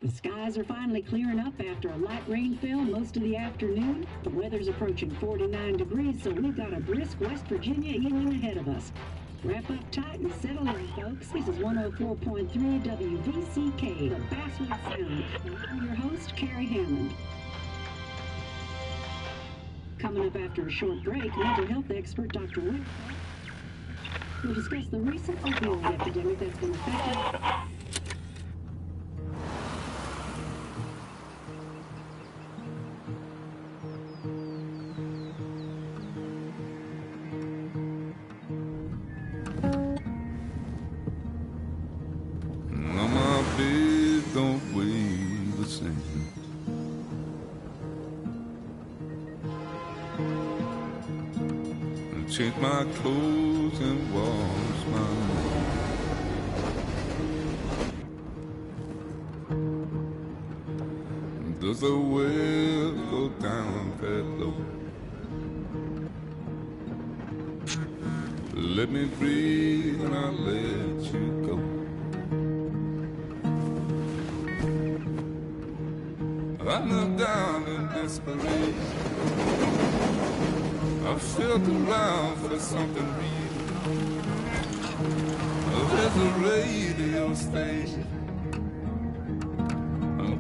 The skies are finally clearing up after a light rainfall most of the afternoon. The weather's approaching 49 degrees, so we've got a brisk West Virginia evening ahead of us. Wrap up tight and settle in, folks. This is 104.3 WVCK, the Basswood Sound. I'm your host, Carrie Hammond. Coming up after a short break, mental health expert Dr. Wick will discuss the recent opioid epidemic that's been affecting change my clothes and wash my hands. Does the well go down that low? Let me breathe and I'll let you go. I knelt down in desperation. I felt around for something real. There's a radio station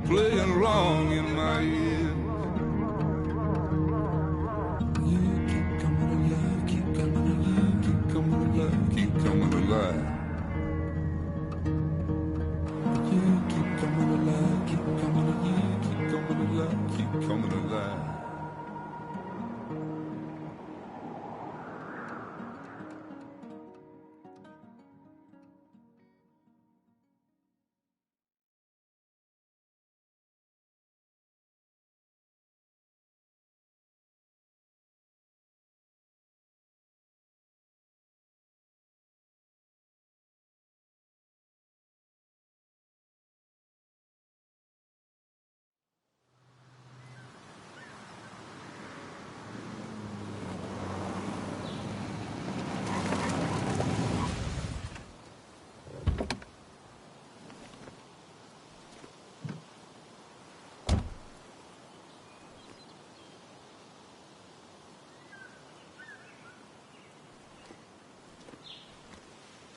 playing wrong in my ear. You keep coming alive, keep coming alive, keep coming alive, keep coming alive. You keep coming alive, keep coming alive, keep coming alive, keep coming alive.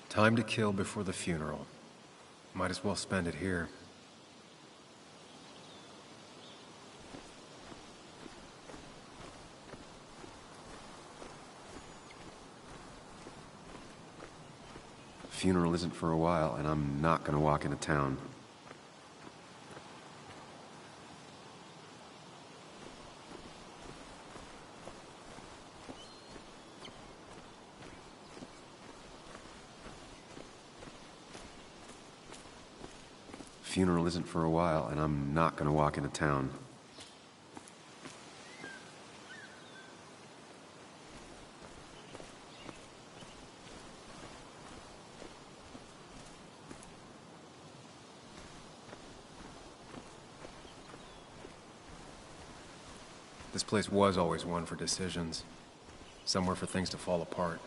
Time to kill before the funeral. Might as well spend it here. The funeral isn't for a while, and I'm not gonna walk into town. Funeral isn't for a while, and I'm not gonna walk into town. This place was always one for decisions. Somewhere for things to fall apart.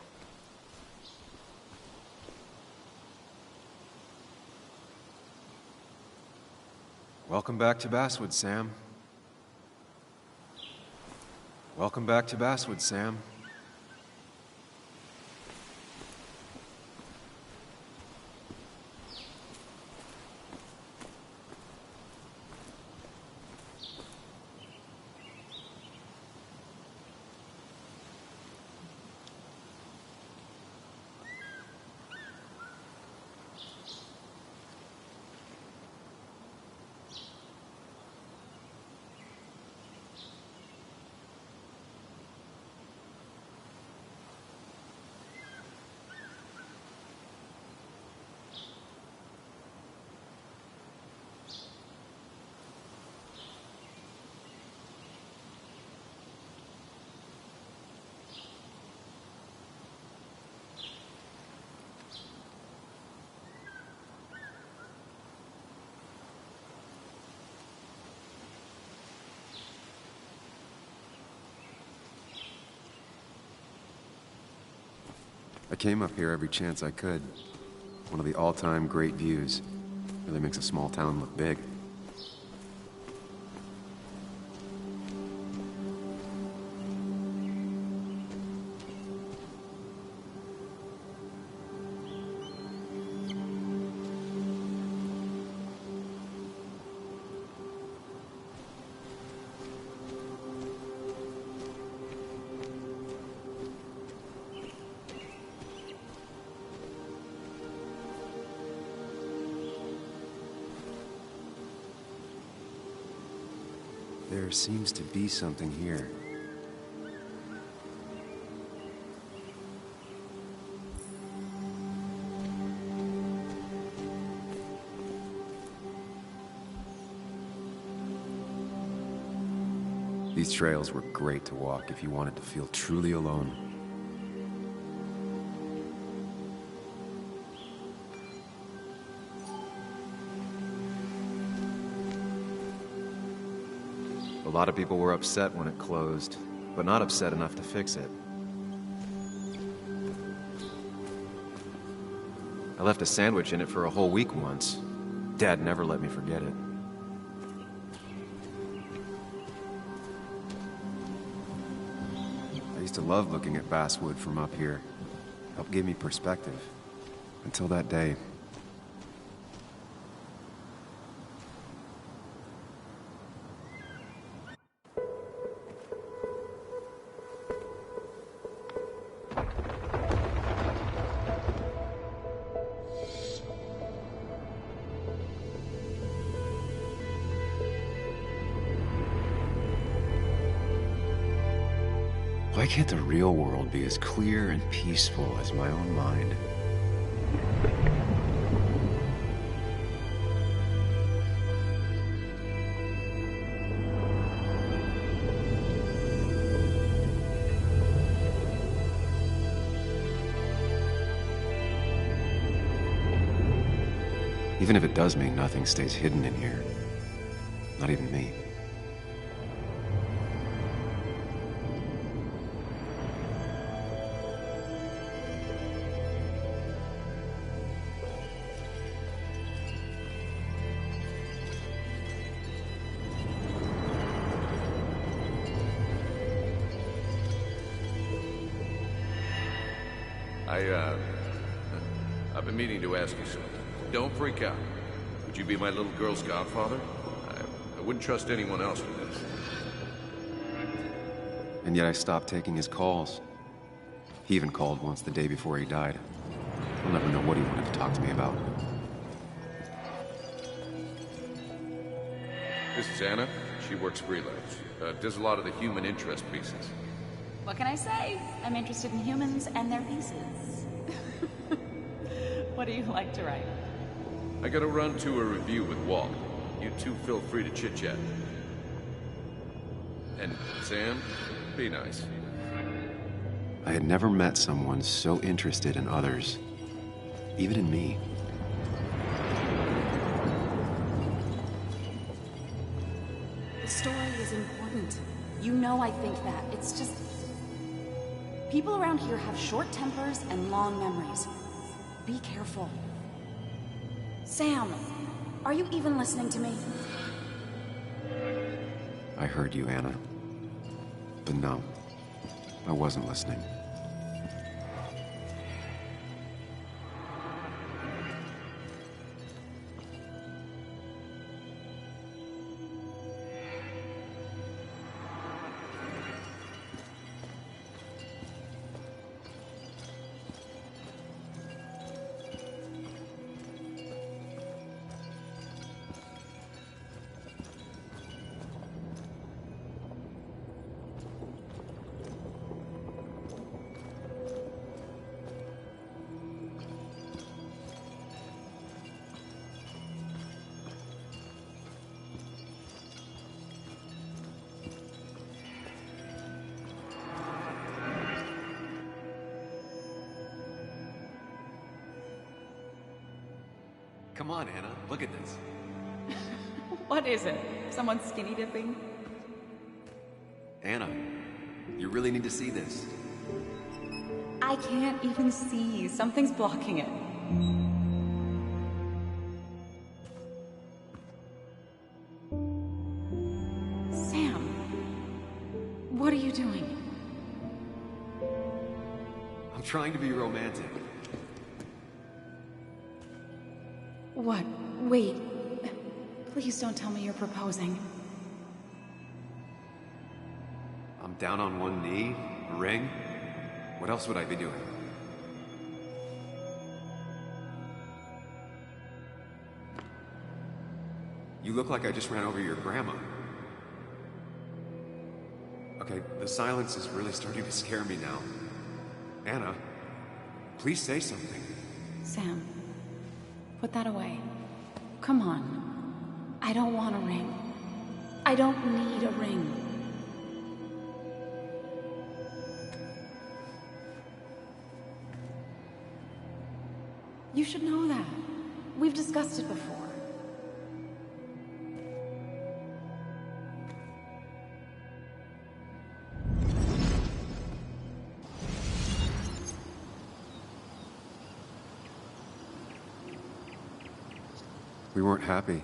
Welcome back to Basswood, Sam. Welcome back to Basswood, Sam. I came up here every chance I could. One of the all-time great views. Really makes a small town look big. There seems to be something here. These trails were great to walk if you wanted to feel truly alone. A lot of people were upset when it closed, but not upset enough to fix it. I left a sandwich in it for a whole week once. Dad never let me forget it. I used to love looking at basswood from up here. Helped give me perspective. Until that day. Why can't the real world be as clear and peaceful as my own mind? Even if it does mean nothing stays hidden in here. Not even me. I've been meaning to ask you something. Don't freak out. Would you be my little girl's godfather? I wouldn't trust anyone else with this. And yet I stopped taking his calls. He even called once the day before he died. I'll never know what he wanted to talk to me about. This is Anna. She works freelance. Does a lot of the human interest pieces. What can I say? I'm interested in humans and their pieces. What do you like to write? I gotta run to a review with Walt. You two feel free to chit-chat. And Sam, be nice. I had never met someone so interested in others. Even in me. The story is important. You know I think that. It's just... people around here have short tempers and long memories. Be careful. Sam, are you even listening to me? I heard you, Anna. But no, I wasn't listening. Come on, Anna, look at this. What is it? Someone skinny dipping? Anna, you really need to see this. I can't even see. Something's blocking it. Sam, what are you doing? I'm trying to be romantic. What? Wait. Please don't tell me you're proposing. I'm down on one knee, a ring. What else would I be doing? You look like I just ran over your grandma. Okay, the silence is really starting to scare me now. Anna, please say something. Sam, put that away. Come on. I don't want a ring. I don't need a ring. You should know that. We've discussed it before. We weren't happy.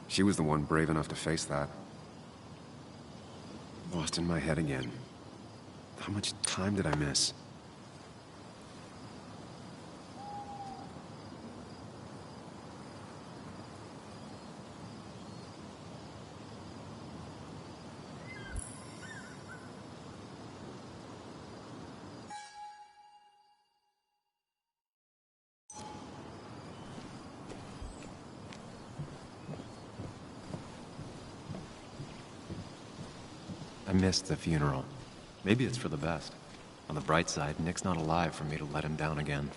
She was the one brave enough to face that. Lost in my head again. How much time did I miss? I missed the funeral. Maybe it's for the best. On the bright side, Nick's not alive for me to let him down again.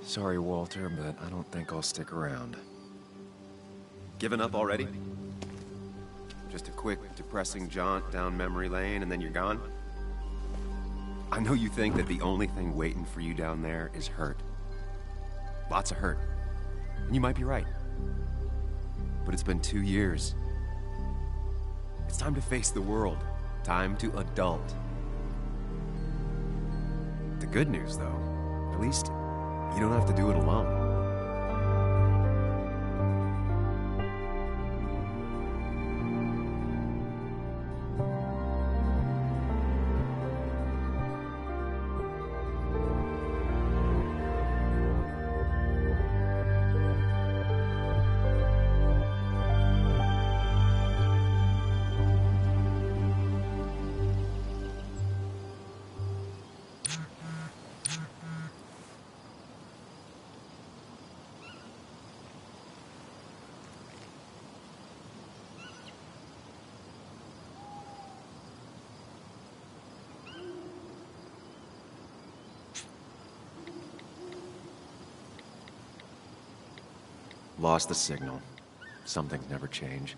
Sorry, Walter, but I don't think I'll stick around. Given up already? Just a quick, depressing jaunt down memory lane and then you're gone? I know you think that the only thing waiting for you down there is hurt. Lots of hurt. And you might be right. But it's been 2 years. It's time to face the world. Time to adult. The good news, though, at least you don't have to do it alone. Lost the signal. Some things never change.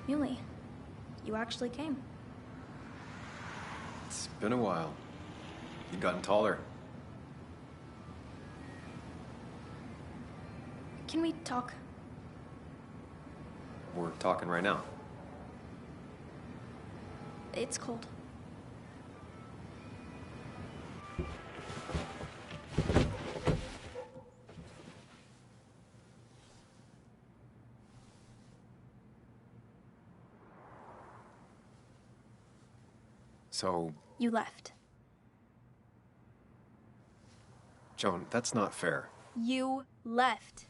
Muley, you actually came. It's been a while. You've gotten taller. Can we talk? We're talking right now. It's cold. So, You left. Joan, that's not fair. You left.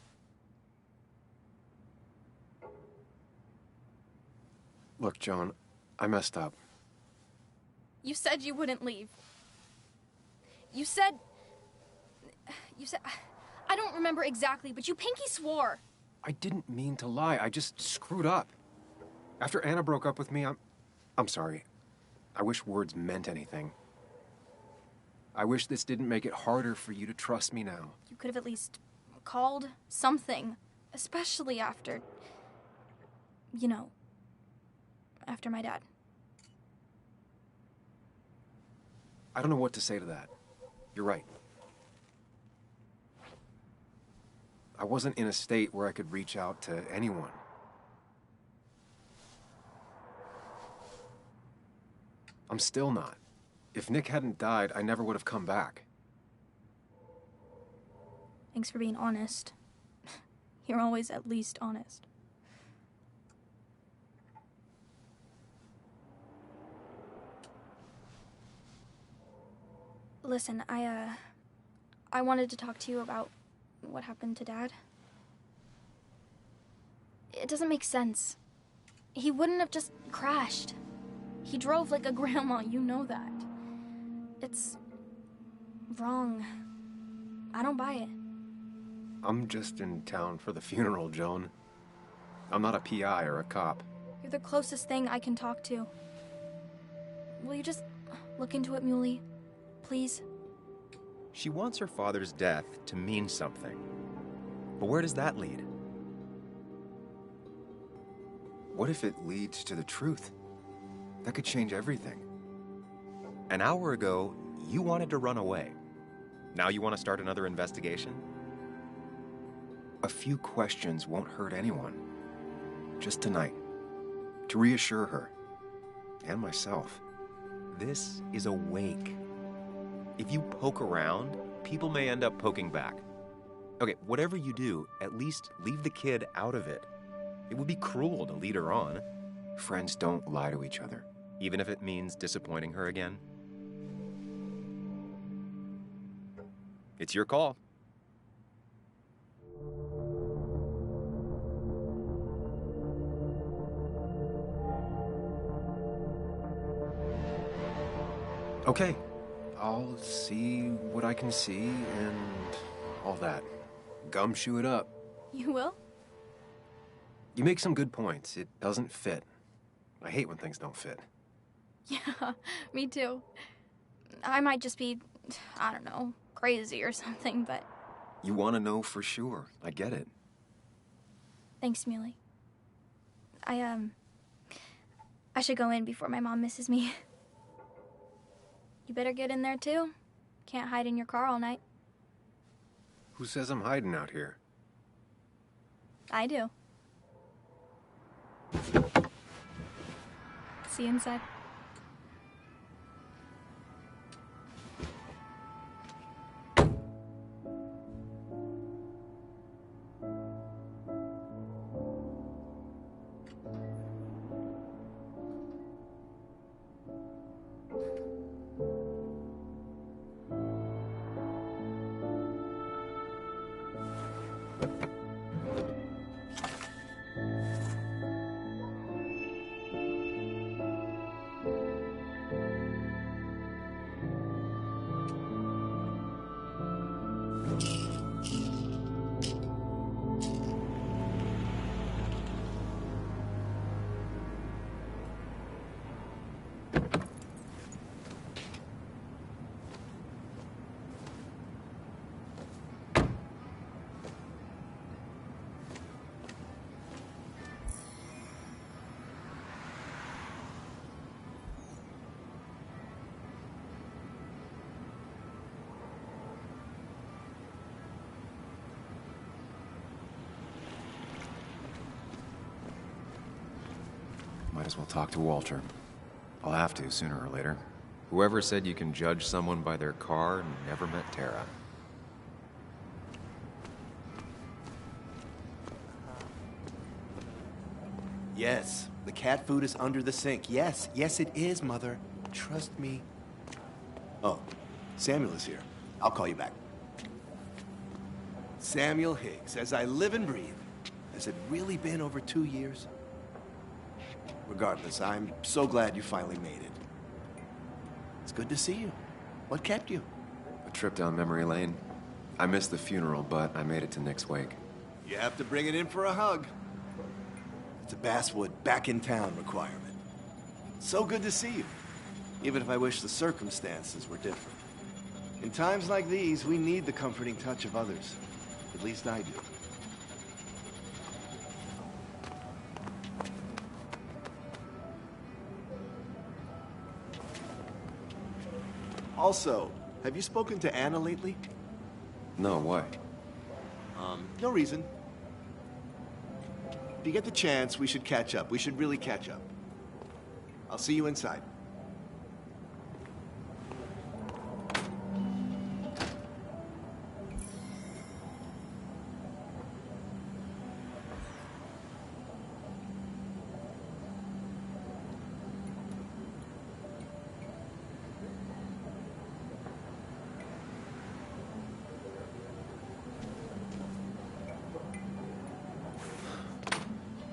Look, Joan, I messed up. You said you wouldn't leave. You said... I don't remember exactly, but you pinky swore. I didn't mean to lie. I just screwed up. After Anna broke up with me, I'm sorry. I wish words meant anything. I wish this didn't make it harder for you to trust me now. You could have at least called something, especially after... You know, after my dad. I don't know what to say to that. You're right. I wasn't in a state where I could reach out to anyone. I'm still not. If Nick hadn't died, I never would have come back. Thanks for being honest. You're always at least honest. Listen, I wanted to talk to you about what happened to Dad. It doesn't make sense. He wouldn't have just crashed. He drove like a grandma, you know that. It's wrong. I don't buy it. I'm just in town for the funeral, Joan. I'm not a PI or a cop. You're the closest thing I can talk to. Will you just look into it, Muley? Please? She wants her father's death to mean something. But where does that lead? What if it leads to the truth? That could change everything. An hour ago, you wanted to run away. Now you want to start another investigation? A few questions won't hurt anyone. Just tonight. To reassure her. And myself. This is a wake. If you poke around, people may end up poking back. Okay, whatever you do, at least leave the kid out of it. It would be cruel to lead her on. Friends don't lie to each other. Even if it means disappointing her again. It's your call. Okay. I'll see what I can see and all that. Gumshoe it up. You will? You make some good points. It doesn't fit. I hate when things don't fit. Yeah, me too. I might just be, I don't know, crazy or something, but... You want to know for sure. I get it. Thanks, Muley. I should go in before my mom misses me. You better get in there, too. Can't hide in your car all night. Who says I'm hiding out here? I do. See you inside. Might as well talk to Walter. I'll have to, sooner or later. Whoever said you can judge someone by their car never met Tara. Yes, the cat food is under the sink. Yes, yes it is, Mother. trust me? Oh, Samuel is here. I'll call you back. Samuel Higgs, as I live and breathe. Has it really been over 2 years? Regardless, I'm so glad you finally made it. It's good to see you. What kept you? A trip down memory lane. I missed the funeral, but I made it to Nick's wake. You have to bring it in for a hug. It's a Basswood back-in-town requirement. So good to see you, even if I wish the circumstances were different. In times like these, we need the comforting touch of others. At least I do. Also, have you spoken to Anna lately? No, why? No reason. If you get the chance, we should catch up. We should really catch up. I'll see you inside.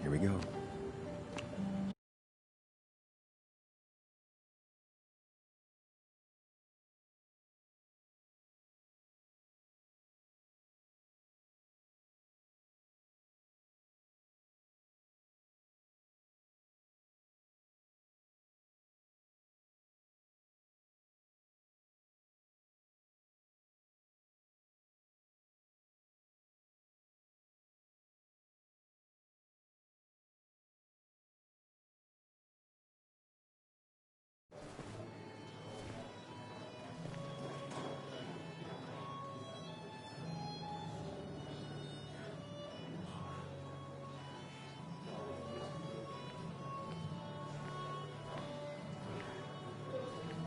Here we go.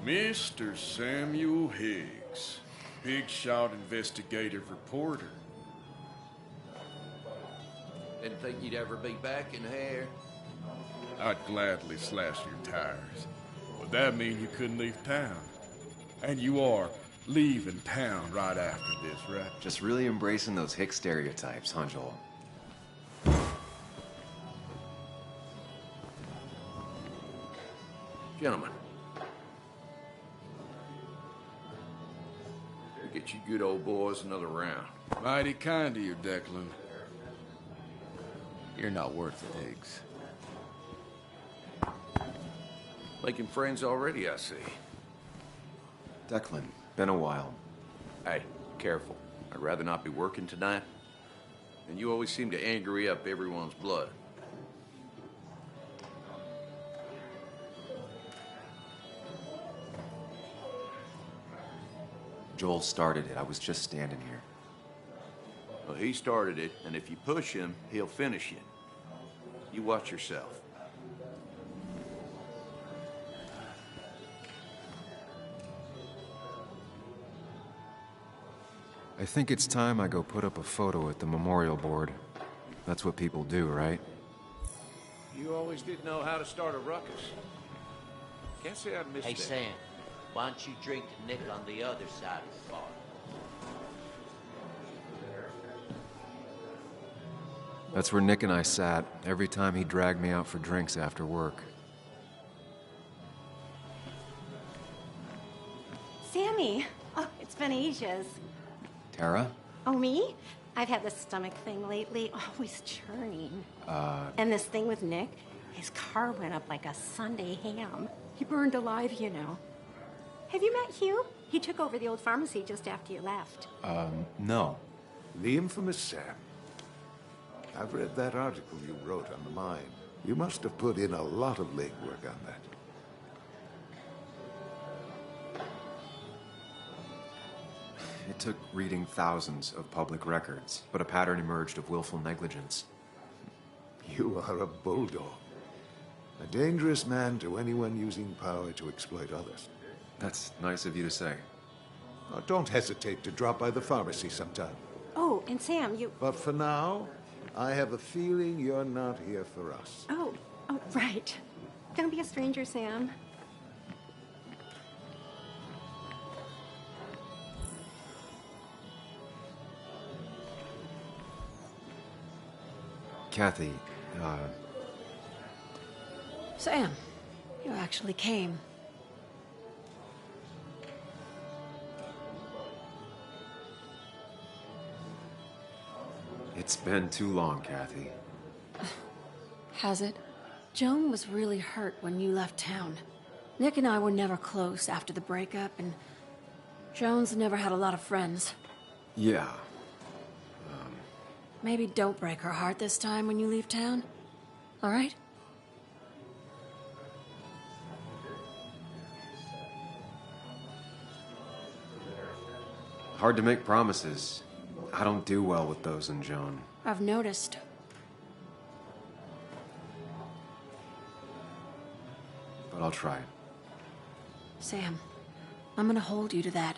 Mr. Samuel Higgs, big shot investigative reporter. Didn't think you'd ever be back in here. I'd gladly slash your tires. But that mean you couldn't leave town. And you are leaving town right after this, right? Just really embracing those hick stereotypes, huh, Joel? Gentlemen. Get you good old boys another round. Mighty kind of you, Declan. You're not worth it, Higgs. Making friends already, I see. Declan, been a while. Hey, careful. I'd rather not be working tonight. And you always seem to angry up everyone's blood. Joel started it. I was just standing here. Well, he started it, and if you push him, he'll finish it. You watch yourself. I think it's time I go put up a photo at the memorial board. That's what people do, right? You always did know how to start a ruckus. Can't say I missed Hey, that. Sam, why don't you drink to Nick on the other side of the bar? That's where Nick and I sat every time he dragged me out for drinks after work. Sammy! Oh, it's been ages. Tara? Oh, me? I've had this stomach thing lately, always churning. And this thing with Nick, his car went up like a Sunday ham. He burned alive, you know. Have you met Hugh? He took over the old pharmacy just after you left. No. The infamous Sam. I've read that article you wrote on the mine. You must have put in a lot of legwork on that. It took reading thousands of public records, but a pattern emerged of willful negligence. You are a bulldog. A dangerous man to anyone using power to exploit others. That's nice of you to say. Now, don't hesitate to drop by the pharmacy sometime. Oh, and Sam, you... But for now, I have a feeling you're not here for us. Oh, right. Don't be a stranger, Sam. Kathy, Sam, you actually came. it's been too long, Kathy. Has it? Joan was really hurt when you left town. Nick and I were never close after the breakup, and Joan's never had a lot of friends. Yeah. Maybe don't break her heart this time when you leave town. All right? Hard to make promises. I don't do well with those in Joan. I've noticed. But I'll try. Sam, I'm gonna hold you to that.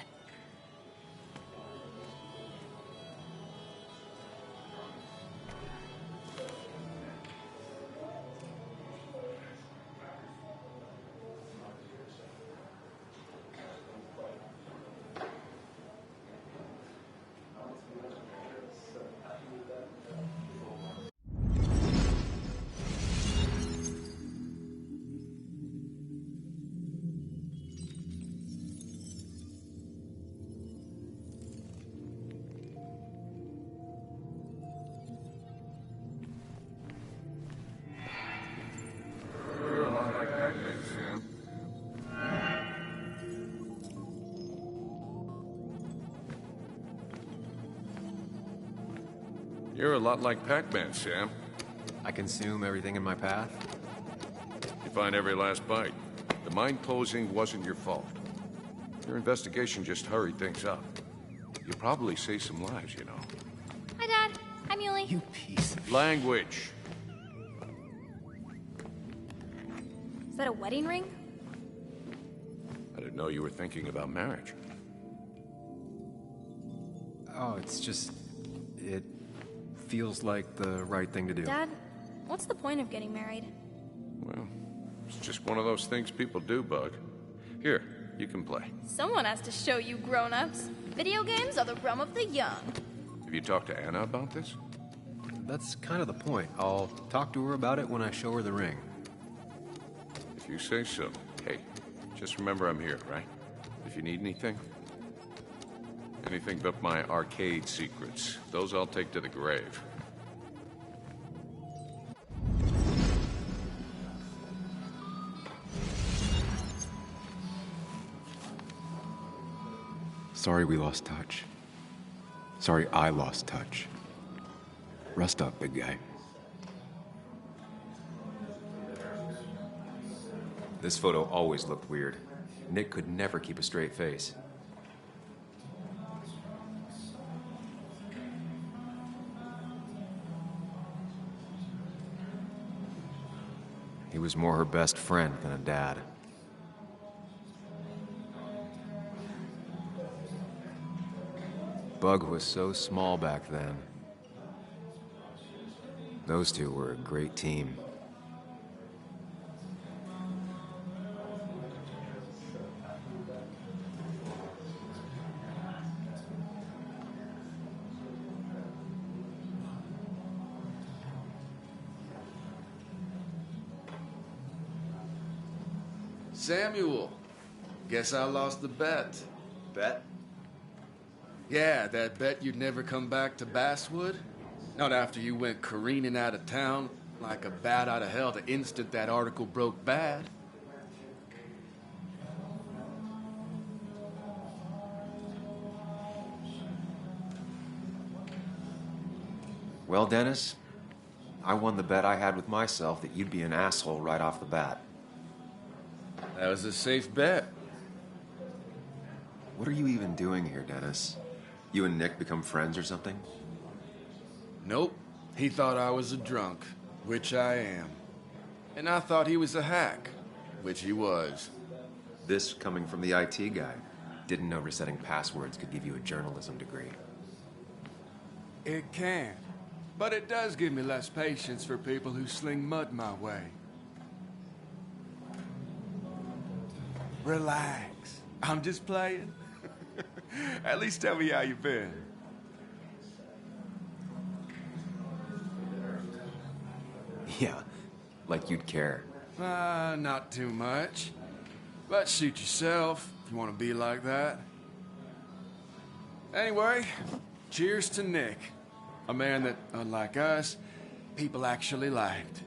You're a lot like Pac-Man, Sam. I consume everything in my path? You find every last bite. The mine closing wasn't your fault. Your investigation just hurried things up. You probably saved some lives, you know. Hi, Dad. Hi, Muley. You piece of... Language. Is that a wedding ring? I didn't know you were thinking about marriage. Oh, it's just... It feels like the right thing to do. Dad, what's the point of getting married? Well, it's just one of those things people do, Bug. Here, you can play. Someone has to show you grown-ups. Video games are the realm of the young. Have you talked to Anna about this? That's kind of the point. I'll talk to her about it when I show her the ring. If you say so. Hey, just remember I'm here, right? If you need anything. Anything but my arcade secrets. Those I'll take to the grave. Sorry we lost touch. Sorry I lost touch. Rest up, big guy. This photo always looked weird. Nick could never keep a straight face. He was more her best friend than a dad. Bug was so small back then. Those two were a great team. Samuel, guess I lost the bet. Bet? Yeah, that bet you'd never come back to Basswood? Not after you went careening out of town like a bat out of hell the instant that article broke bad. Well, Dennis, I won the bet I had with myself that you'd be an asshole right off the bat. That was a safe bet. What are you even doing here, Dennis? You and Nick become friends or something? Nope. He thought I was a drunk, which I am. And I thought he was a hack, which he was. This coming from the IT guy. Didn't know resetting passwords could give you a journalism degree. It can. But it does give me less patience for people who sling mud my way. Relax. I'm just playing. At least tell me how you've been. Yeah, like you'd care. Not too much. But suit yourself if you want to be like that. Anyway, cheers to Nick. A man that, unlike us, people actually liked.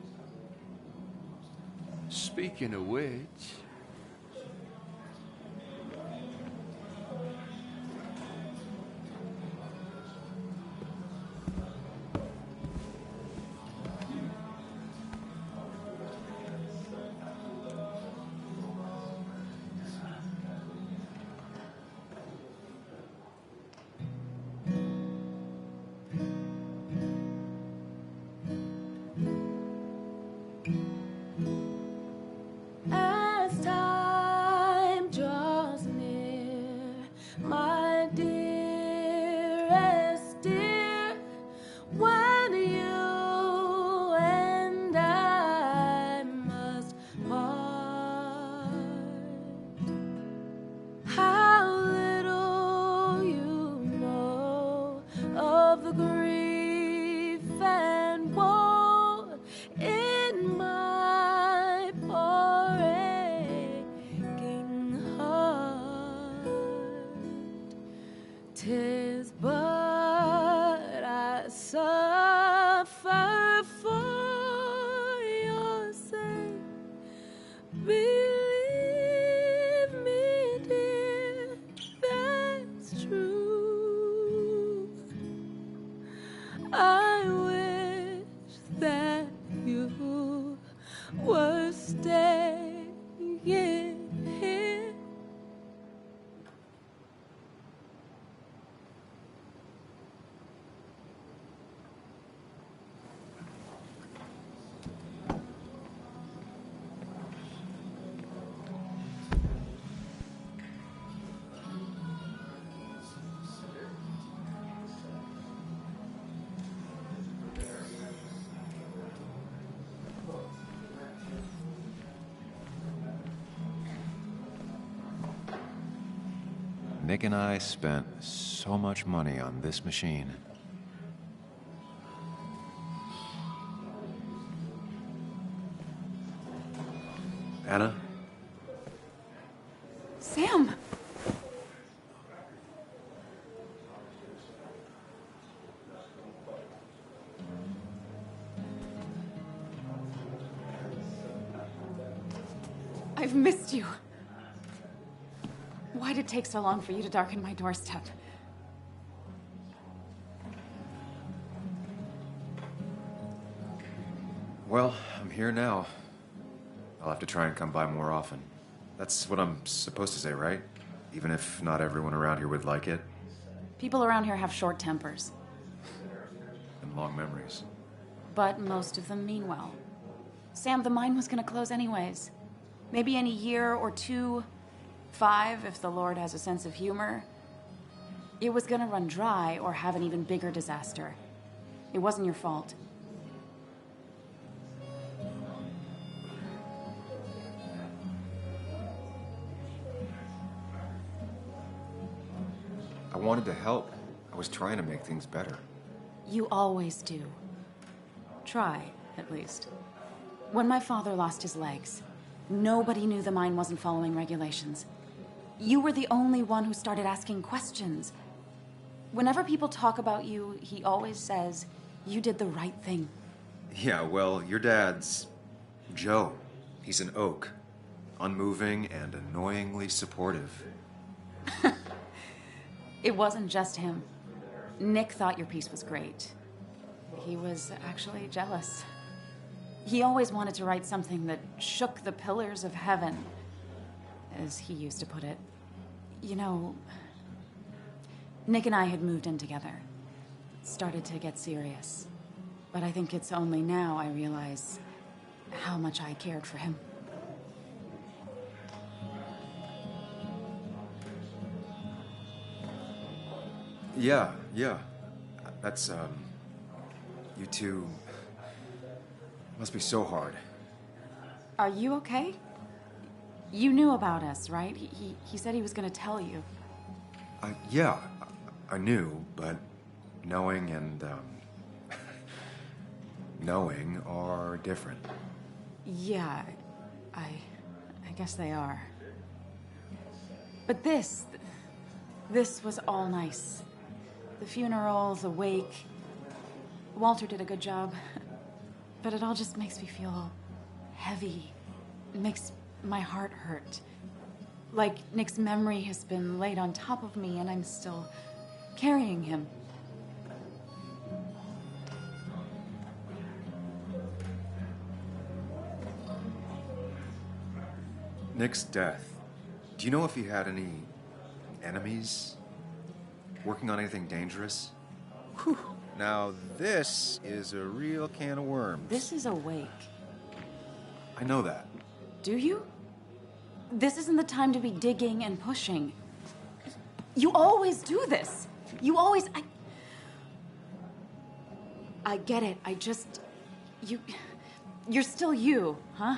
Speaking of which... As time draws near, my dearest dear, when you and I must part, how little you know of the grief and woe in my poor aching heart. 'Tis but I suffer for your sake. Believe me, dear, that's true. I wish that you were staying here. Nick and I spent so much money on this machine. Anna? Sam! I've missed you. Why did it take so long for you to darken my doorstep? Well, I'm here now. I'll have to try and come by more often. That's what I'm supposed to say, right? Even if not everyone around here would like it. People around here have short tempers, And long memories. but most of them mean well. Sam, the mine was gonna close anyways. Maybe in a year or 2, 5, if the Lord has a sense of humor. It was gonna run dry or have an even bigger disaster. It wasn't your fault. I wanted to help. I was trying to make things better. You always do. Try, at least. When my father lost his legs, nobody knew the mine wasn't following regulations. You were the only one who started asking questions. Whenever people talk about you, he always says, you did the right thing. Yeah, well, your dad's Joe. He's an oak. Unmoving and annoyingly supportive. It wasn't just him. Nick thought your piece was great. He was actually jealous. He always wanted to write something that shook the pillars of heaven, as he used to put it. You know, Nick and I had moved in together. Started to get serious. But I think it's only now I realize how much I cared for him. Yeah. That's, you two must be so hard. Are you okay? You knew about us, right? He said he was gonna tell you. Yeah, I knew, but knowing and, knowing are different. Yeah, I guess they are. But this was all nice. The funeral, the wake. Walter did a good job. But it all just makes me feel heavy. It makes my heart hurt. Like Nick's memory has been laid on top of me and I'm still carrying him. Nick's death. Do you know if he had any enemies? Working on anything dangerous? Whew. Now, this is a real can of worms. This is a wake. I know that. Do you? This isn't the time to be digging and pushing. You always do this. You always... I get it. I just... You're still you, huh?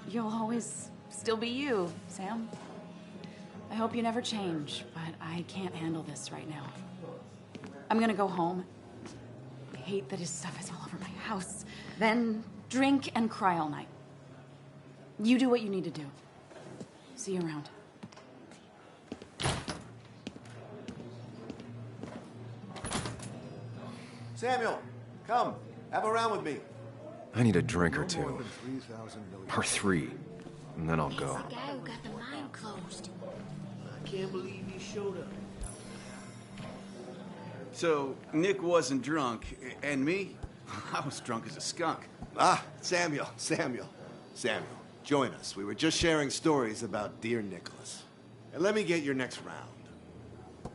You'll always still be you, Sam. I hope you never change, but I can't handle this right now. I'm gonna go home. I hate that his stuff is all over my house. Then drink and cry all night. You do what you need to do. See you around. Samuel, come. Have a round with me. I need a drink or two. Or 3. And then I'll go. The guy who got the mine closed. I can't believe you showed up. So, Nick wasn't drunk, and me? I was drunk as a skunk. Ah, Samuel. Join us. We were just sharing stories about dear Nicholas. And let me get your next round.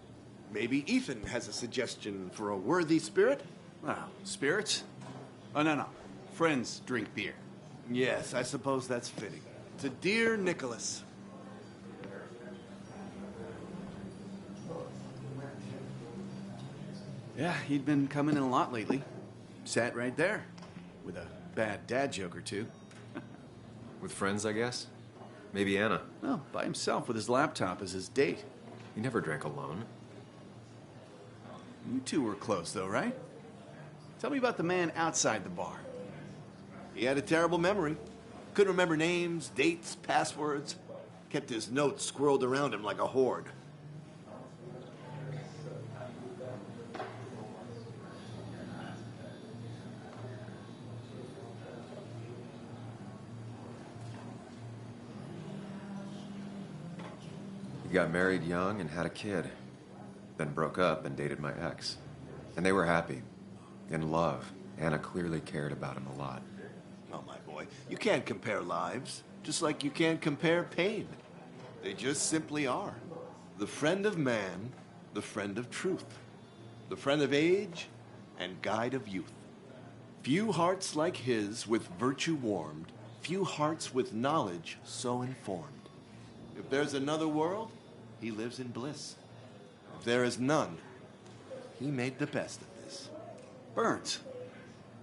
Maybe Ethan has a suggestion for a worthy spirit? Wow, spirits? Oh, no. Friends drink beer. Yes, I suppose that's fitting. To dear Nicholas. Yeah, he'd been coming in a lot lately. Sat right there. With a bad dad joke or two. With friends, I guess? Maybe Anna. Well, by himself with his laptop as his date. He never drank alone. You two were close, though, right? Tell me about the man outside the bar. He had a terrible memory. Couldn't remember names, dates, passwords. Kept his notes squirreled around him like a hoard. He got married young and had a kid. Then broke up and dated my ex. And they were happy. In love. Anna clearly cared about him a lot. Oh, my boy. You can't compare lives. Just like you can't compare pain. They just simply are. The friend of man, the friend of truth. The friend of age, and guide of youth. Few hearts like his with virtue warmed. Few hearts with knowledge so informed. If there's another world, he lives in bliss. If there is none, he made the best of this. Burns.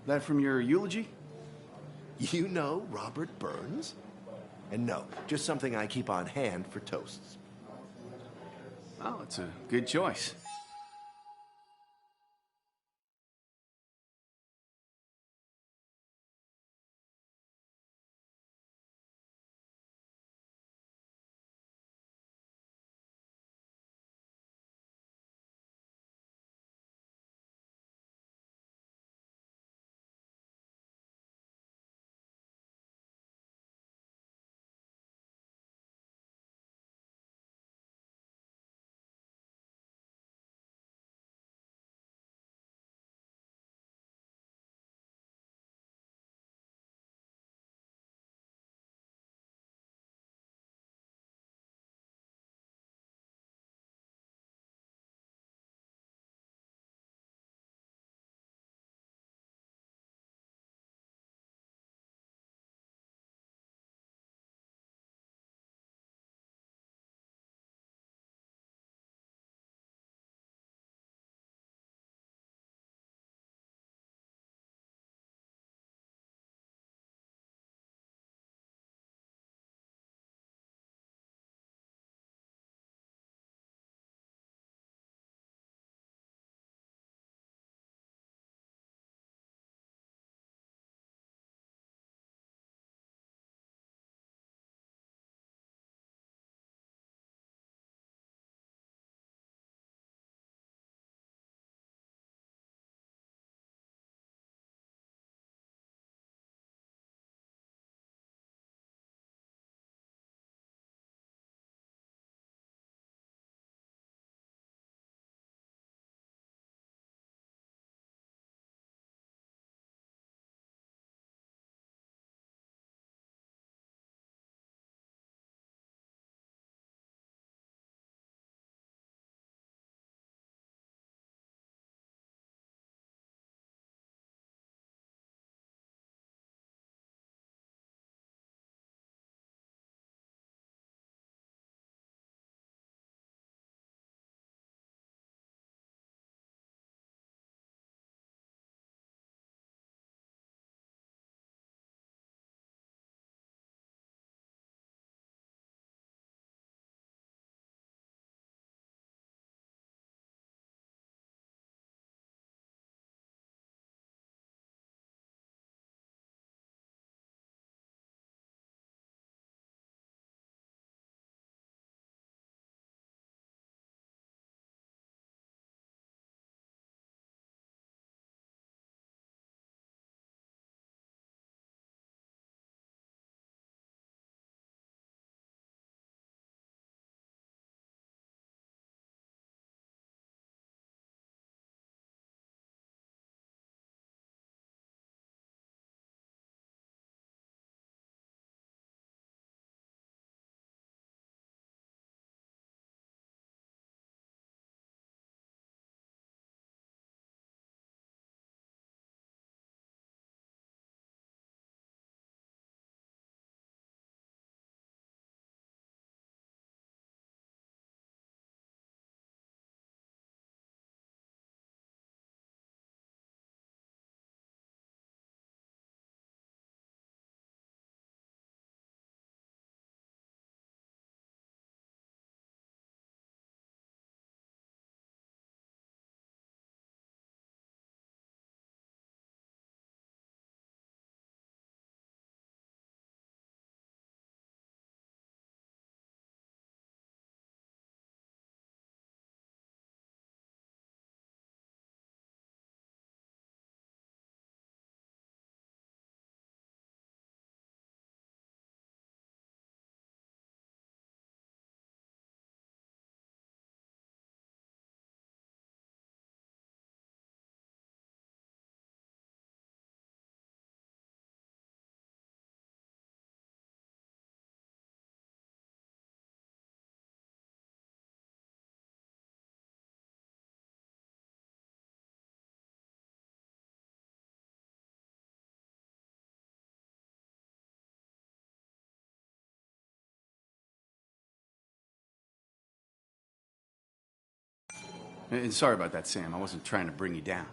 That from your eulogy? You know Robert Burns? And no, just something I keep on hand for toasts. Well, it's a good choice. And sorry about that, Sam. I wasn't trying to bring you down.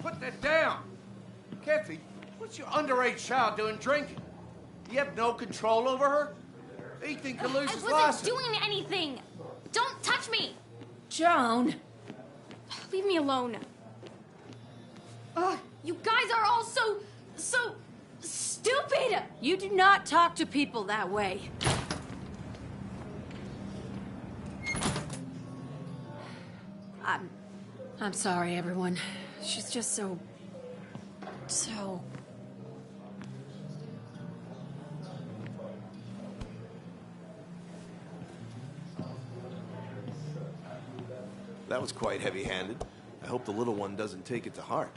Put that down! Kathy, what's your underage child doing drinking? You have no control over her? Ethan could lose his I license. wasn't doing anything! Don't touch me! Joan! Leave me alone. Ugh, you guys are all so stupid! You do not talk to people that way. I'm sorry, everyone. She's just so... That was quite heavy-handed. I hope the little one doesn't take it to heart.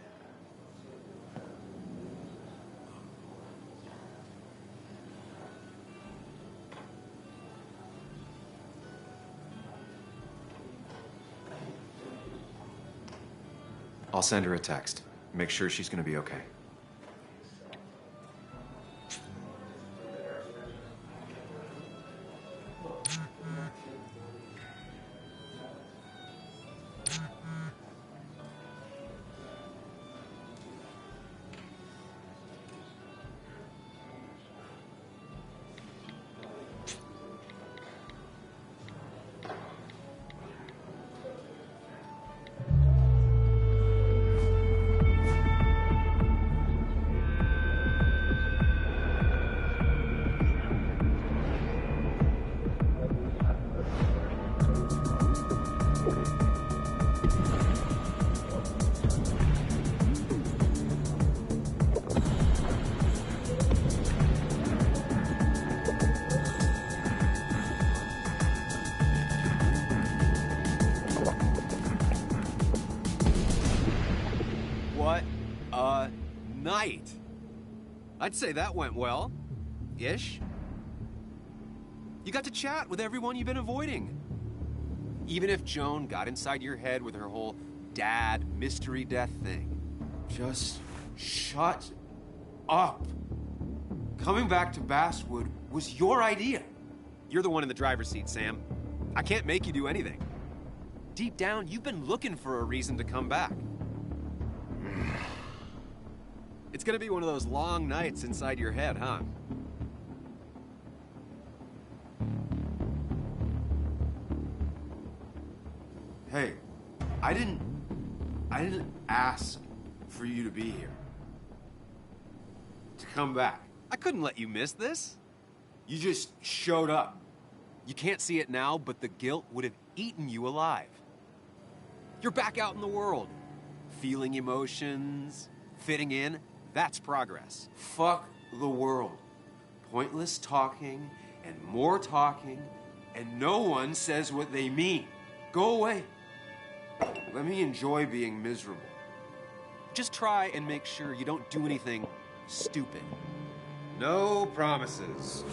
I'll send her a text. Make sure she's gonna be okay. What a night! I'd say that went well. Ish. You got to chat with everyone you've been avoiding. Even if Joan got inside your head with her whole dad mystery death thing. Just shut up. Coming back to Basswood was your idea. You're the one in the driver's seat, Sam. I can't make you do anything. Deep down, you've been looking for a reason to come back. It's gonna be one of those long nights inside your head, huh? Hey, I didn't ask for you to be here. To come back. I couldn't let you miss this. You just showed up. You can't see it now, but the guilt would have eaten you alive. You're back out in the world. Feeling emotions, fitting in, that's progress. Fuck the world. Pointless talking and more talking, and no one says what they mean. Go away. Let me enjoy being miserable. Just try and make sure you don't do anything stupid. No promises.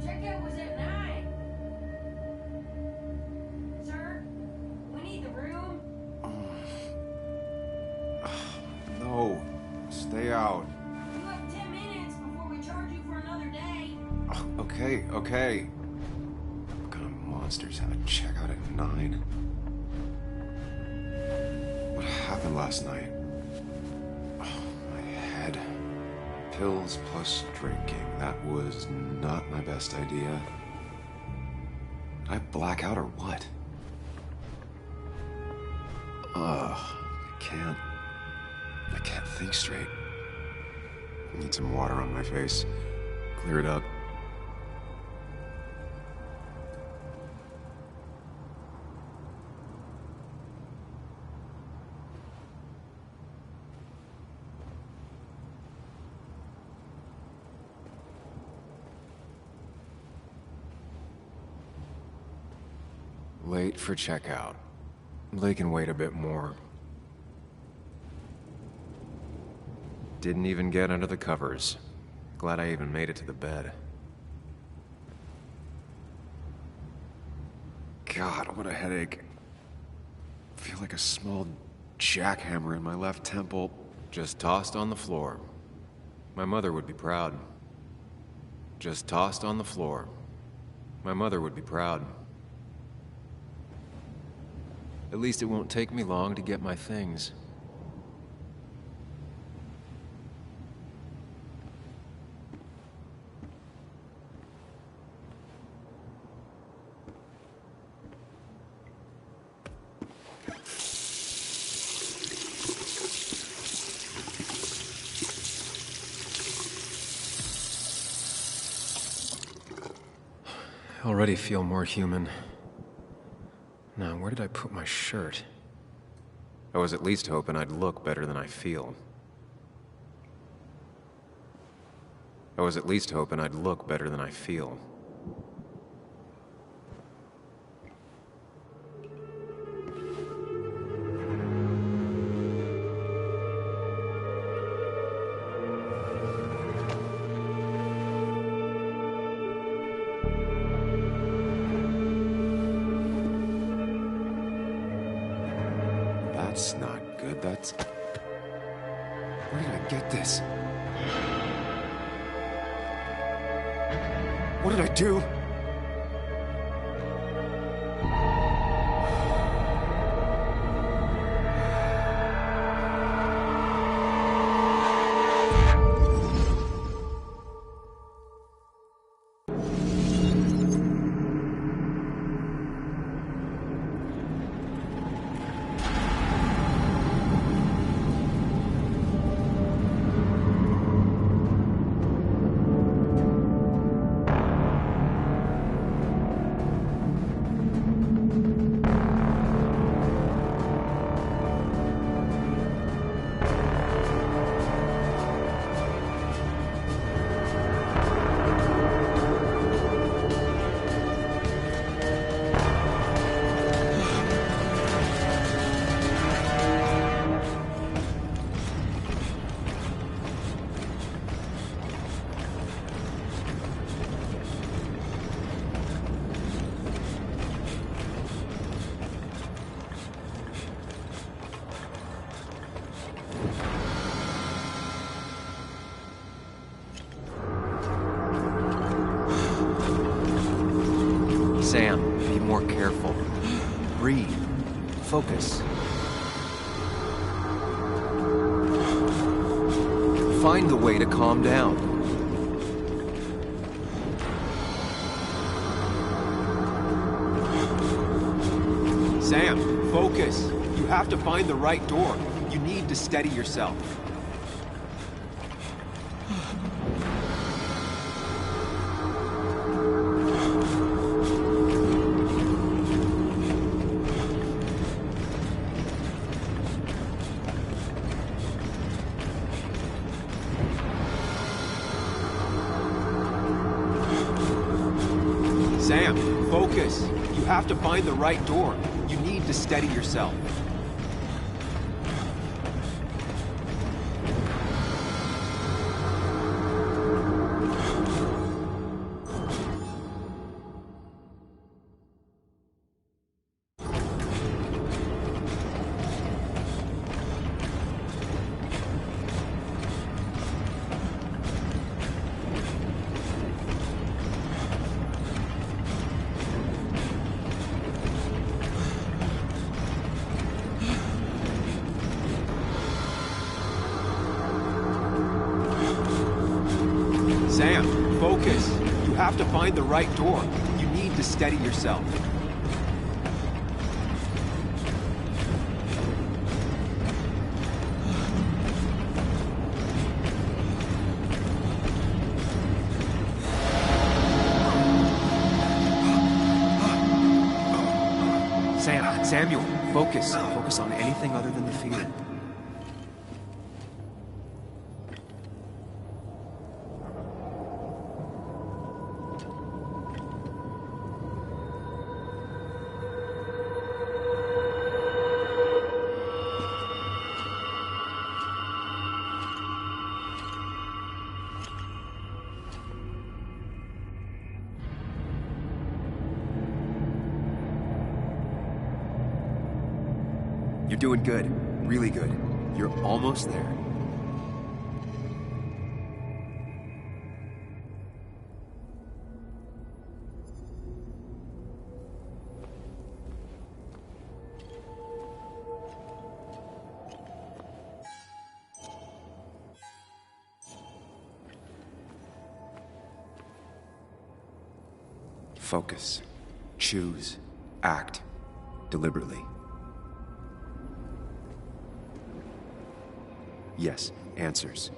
Checkout was at 9. Sir, we need the room. No, stay out. You have 10 minutes before we charge you for another day. Okay, okay. What kind of monsters have a checkout at 9? What happened last night? Oh, my head. Pills plus drinking. That was not my best idea. Did I black out or what? I can't think straight. I need some water on my face. Clear it up. Late for checkout. They can wait a bit more. Didn't even get under the covers. Glad I even made it to the bed. God, what a headache. Feel like a small jackhammer in my left temple. Just tossed on the floor. My mother would be proud. Just tossed on the floor. My mother would be proud. At least it won't take me long to get my things. I already feel more human. Now, where did I put my shirt? I was at least hoping I'd look better than I feel. I was at least hoping I'd look better than I feel. That's not good. That's... Where did I get this? What did I do? Sam, be more careful. Breathe. Focus. Find the way to calm down. Sam, focus. You have to find the right door. You need to steady yourself. Sam, focus. You have to find the right door. You need to steady yourself. Sam, focus. You have to find the right door. You need to steady yourself. Samuel, focus. Focus on anything other than the fear. You're doing good. Really good. You're almost there. Focus. Choose. Act. Deliberately. Yes, answers.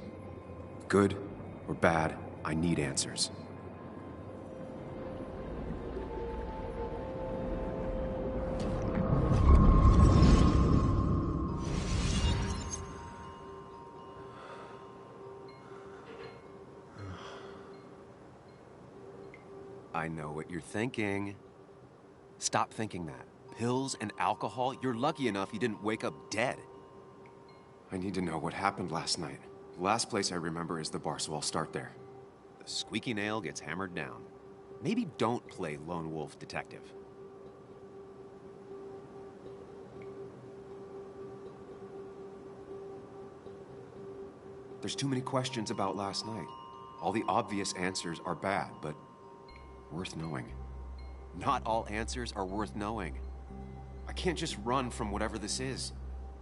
Good or bad, I need answers. I know what you're thinking. Stop thinking that. Pills and alcohol, you're lucky enough you didn't wake up dead. I need to know what happened last night. The last place I remember is the bar, so I'll start there. The squeaky nail gets hammered down. Maybe don't play lone wolf detective. There's too many questions about last night. All the obvious answers are bad, but worth knowing. Not all answers are worth knowing. I can't just run from whatever this is.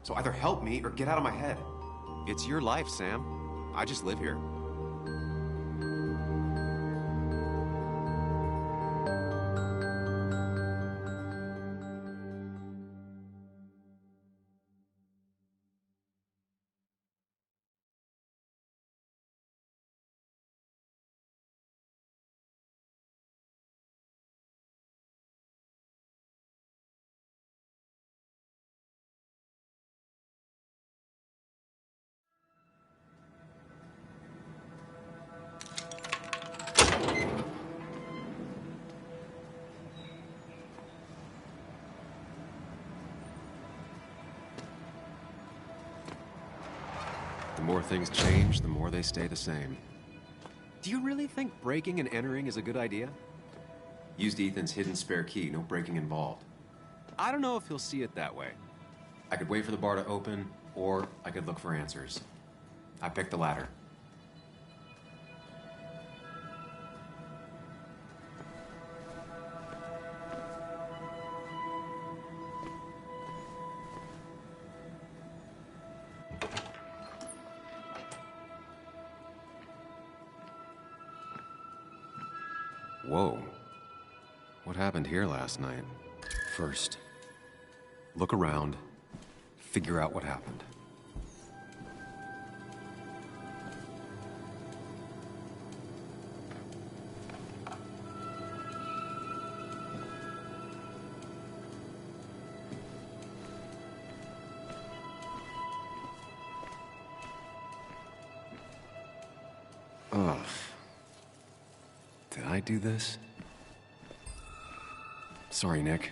So either help me or get out of my head. It's your life, Sam. I just live here. The more things change, the more they stay the same. Do you really think breaking and entering is a good idea? Used Ethan's hidden spare key, no breaking involved. I don't know if he'll see it that way. I could wait for the bar to open, or I could look for answers. I picked the latter. Whoa. What happened here last night? First, look around, figure out what happened. Ugh. Did I do this? Sorry, Nick.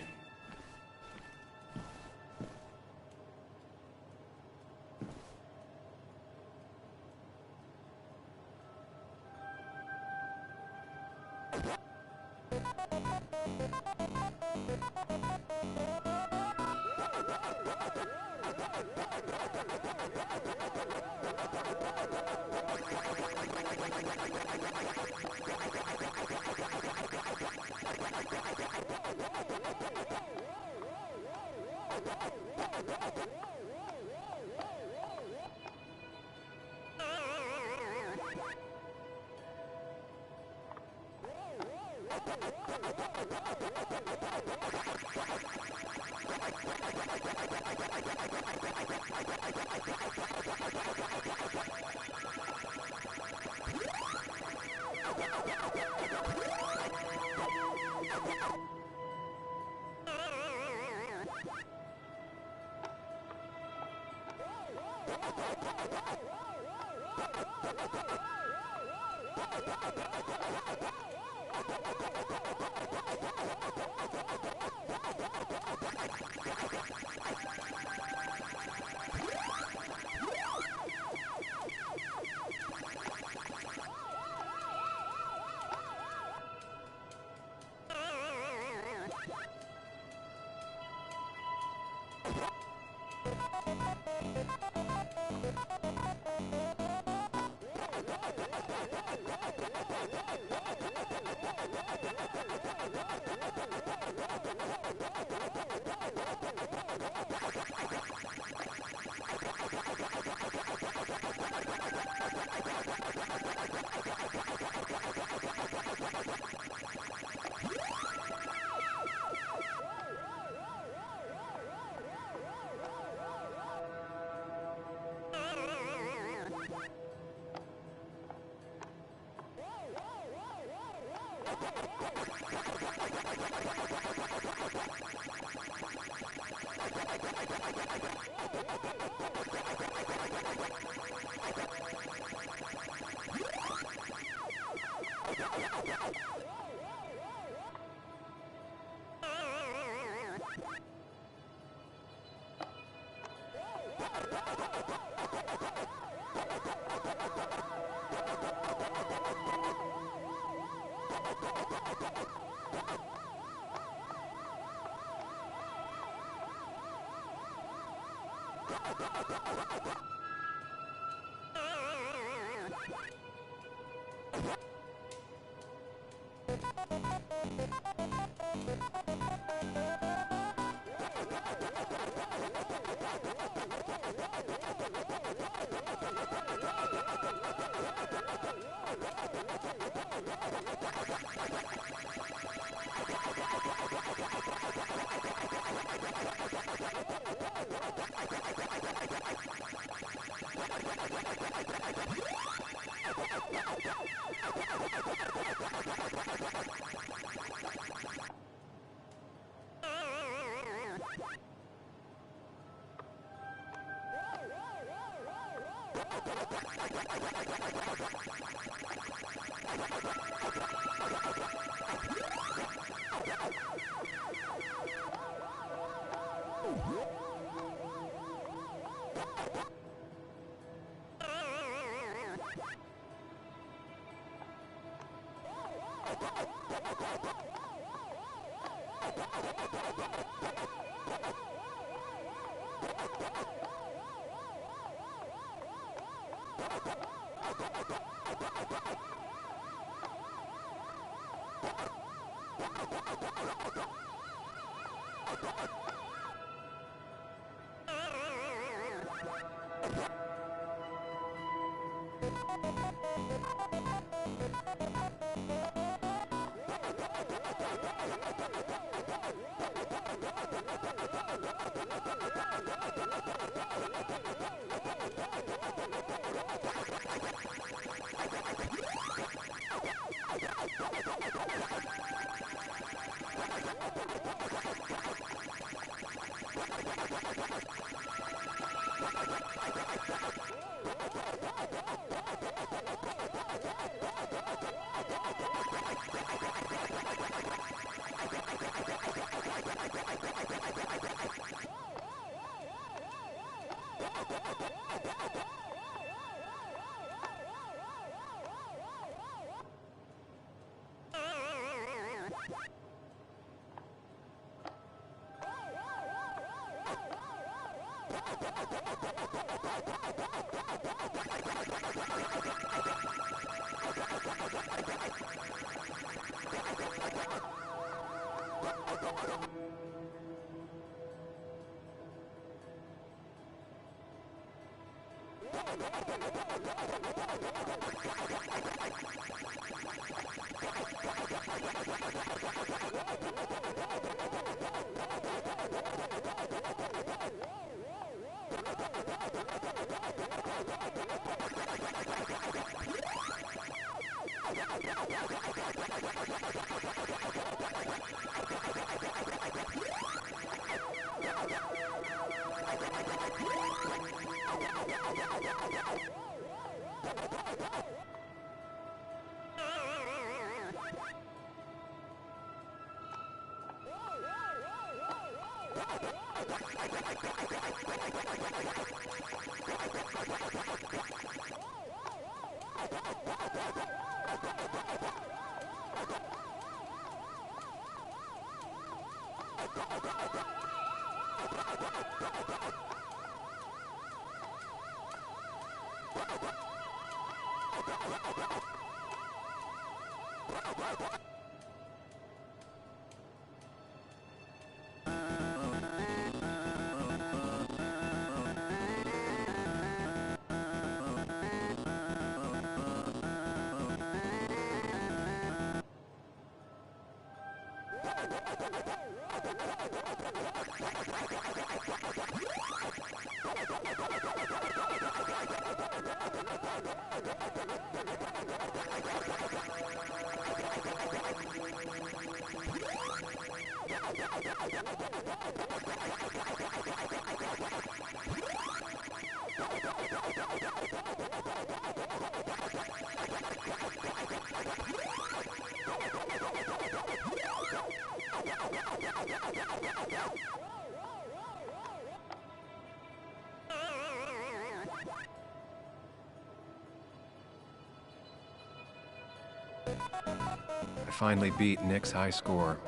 I finally beat Nick's high score.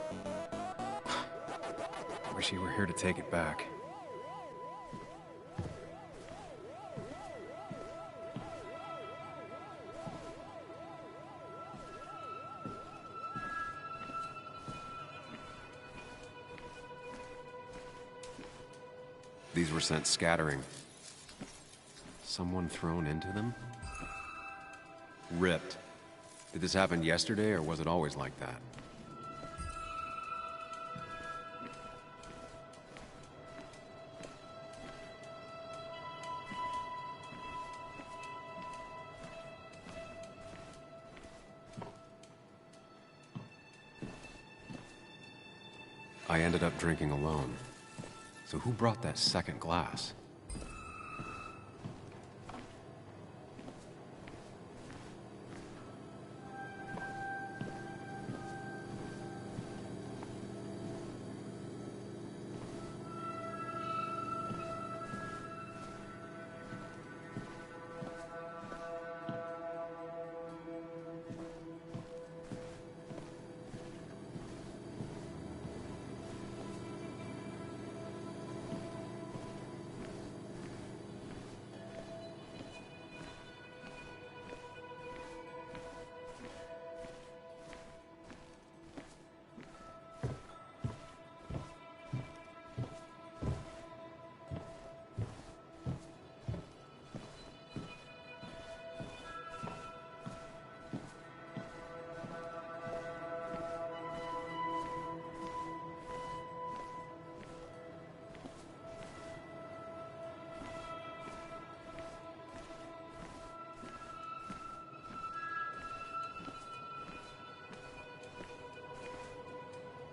Wish he were here to take it back. These were sent scattering. Someone thrown into them? Ripped. Did this happen yesterday, or was it always like that? I ended up drinking alone. So who brought that second glass?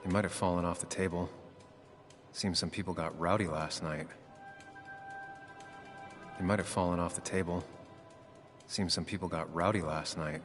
It might have fallen off the table. Seems some people got rowdy last night. It might have fallen off the table. Seems some people got rowdy last night.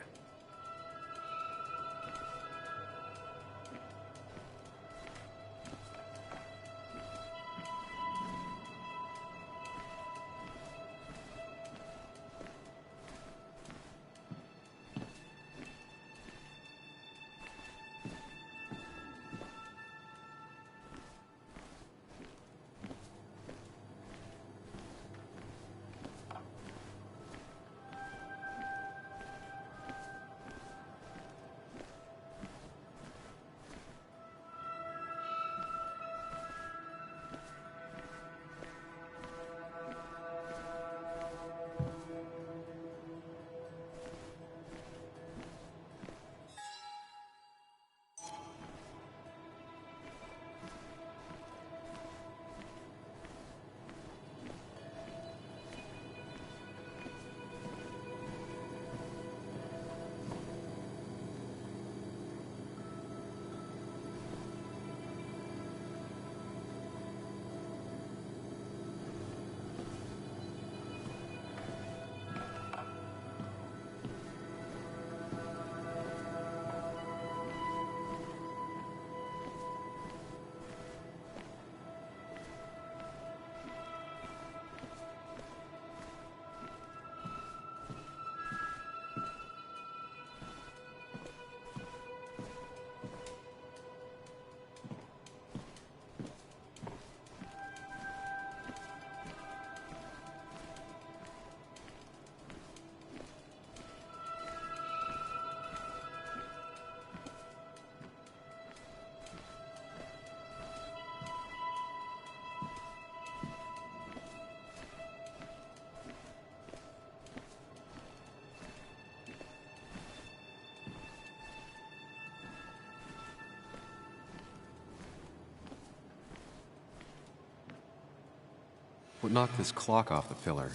What knocked this clock off the pillar?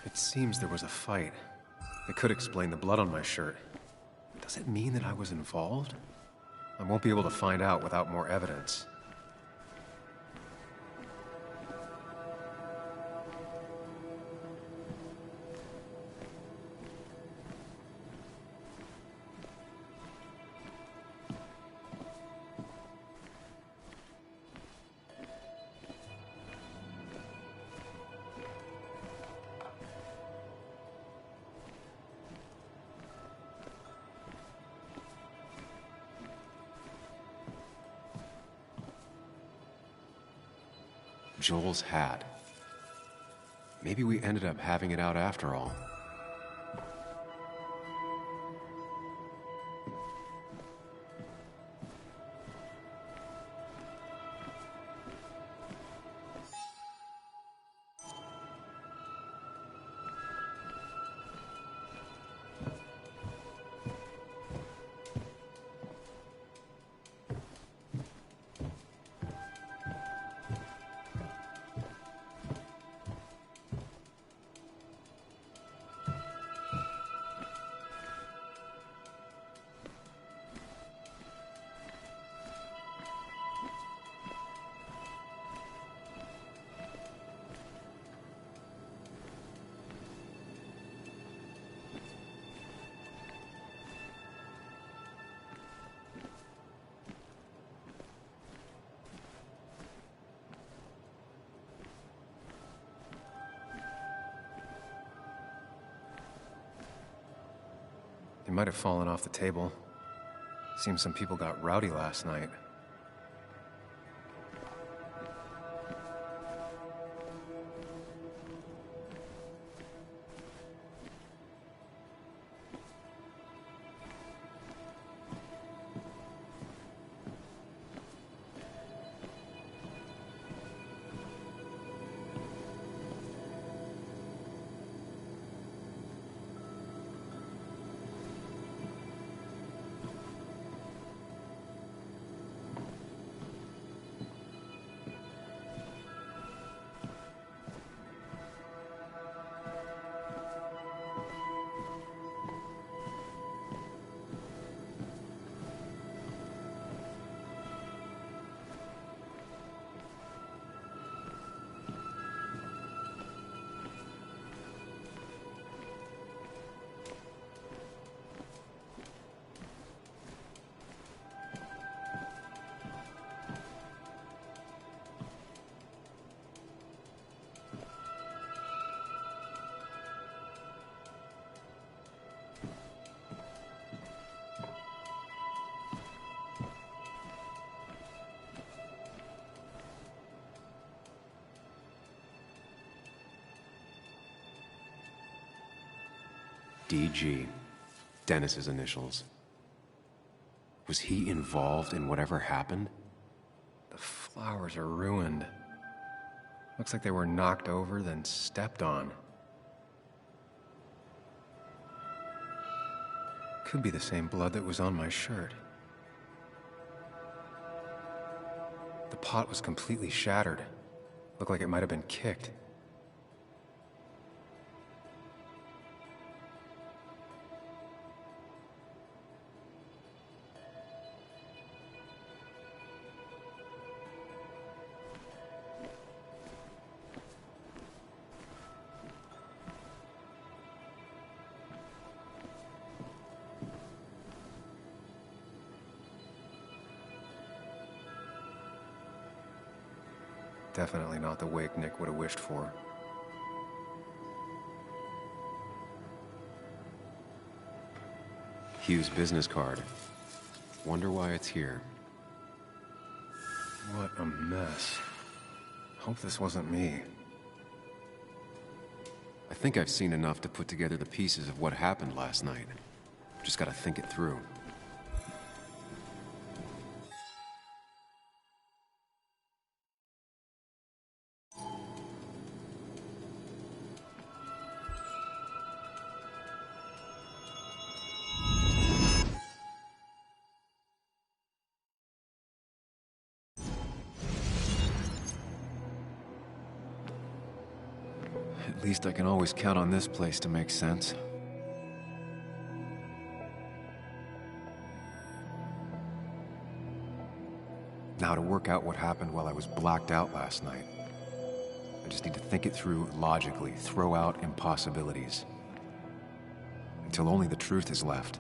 It seems there was a fight. It could explain the blood on my shirt. Does it mean that I was involved? I won't be able to find out without more evidence. Joel's hat. Maybe we ended up having it out after all. It might have fallen off the table. Seems some people got rowdy last night. DG. Dennis's initials. Was he involved in whatever happened? The flowers are ruined. Looks like they were knocked over, then stepped on. Could be the same blood that was on my shirt. The pot was completely shattered. Looked like it might have been kicked. Definitely not the wake Nick would have wished for. Hugh's business card. Wonder why it's here. What a mess. Hope this wasn't me. I think I've seen enough to put together the pieces of what happened last night. Just gotta think it through. least I can always count on this place to make sense. Now to work out what happened while I was blacked out last night. I just need to think it through logically, throw out impossibilities. Until only the truth is left.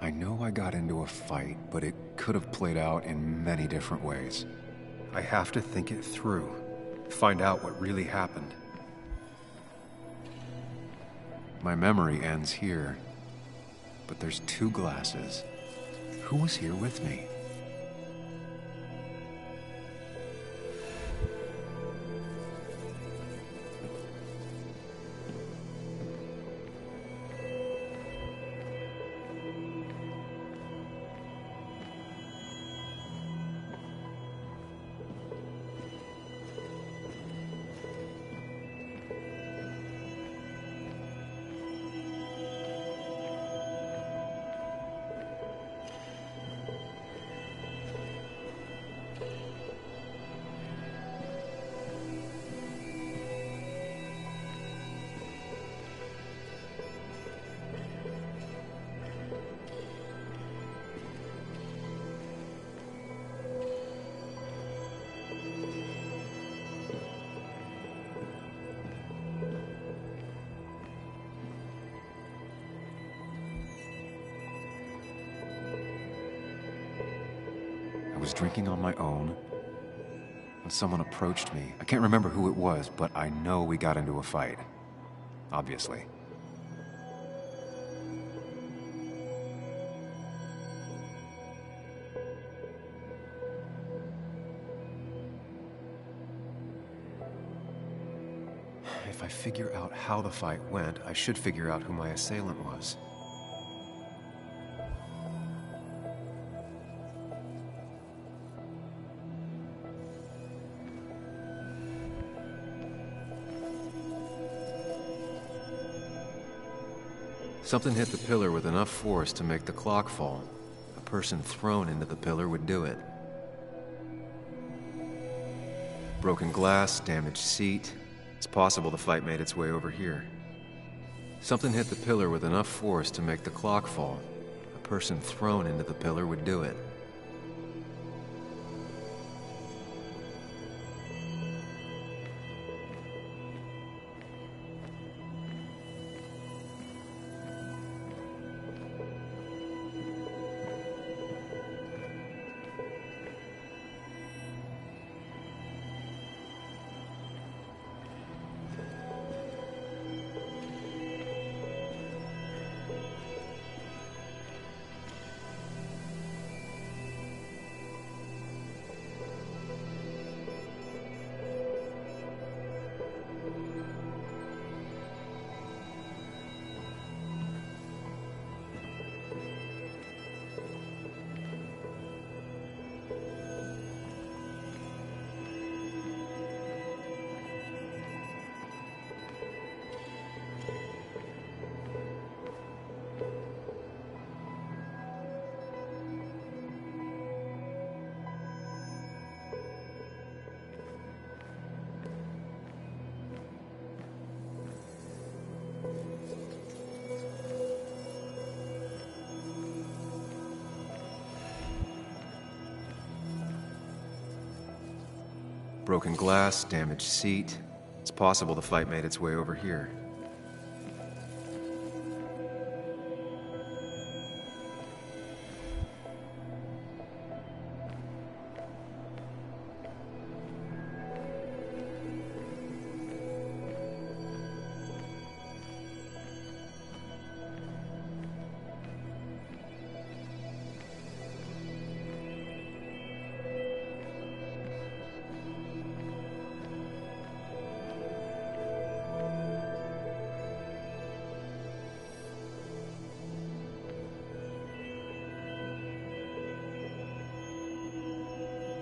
I know I got into a fight, but it could have played out in many different ways. I have to think it through, find out what really happened. My memory ends here, but there's 2 glasses. Who was here with me? I was drinking on my own when someone approached me. I can't remember who it was, but I know we got into a fight. Obviously. If I figure out how the fight went, I should figure out who my assailant was. Something hit the pillar with enough force to make the clock fall. A person thrown into the pillar would do it. Broken glass, damaged seat. It's possible the fight made its way over here. Something hit the pillar with enough force to make the clock fall. A person thrown into the pillar would do it. Broken glass, damaged seat. It's possible the fight made its way over here.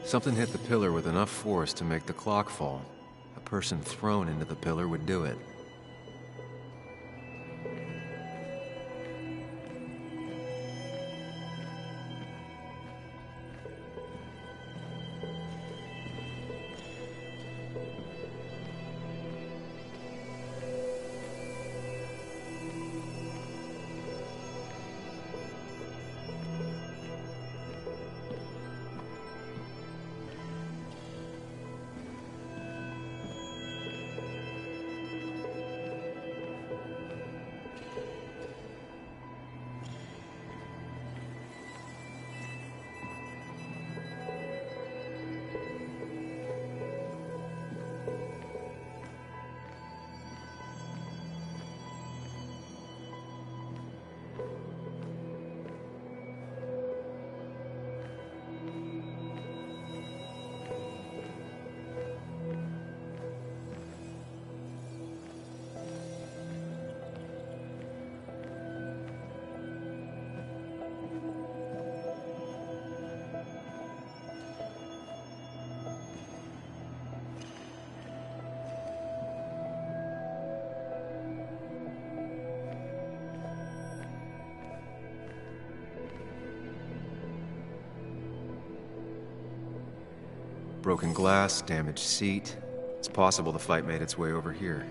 Something hit the pillar with enough force to make the clock fall. A person thrown into the pillar would do it. Broken glass, damaged seat. It's possible the fight made its way over here.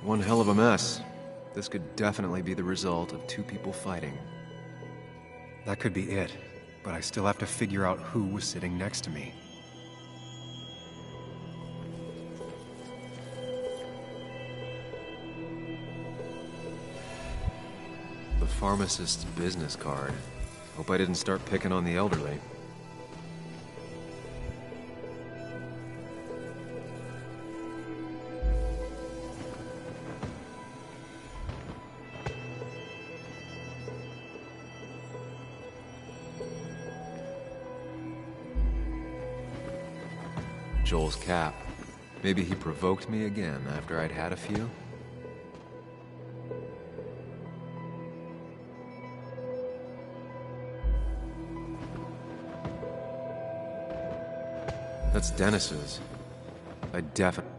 One hell of a mess. This could definitely be the result of two people fighting. That could be it, but I still have to figure out who was sitting next to me. The pharmacist's business card. Hope I didn't start picking on the elderly. Joel's cap. Maybe he provoked me again after I'd had a few? That's Dennis's. I definitely...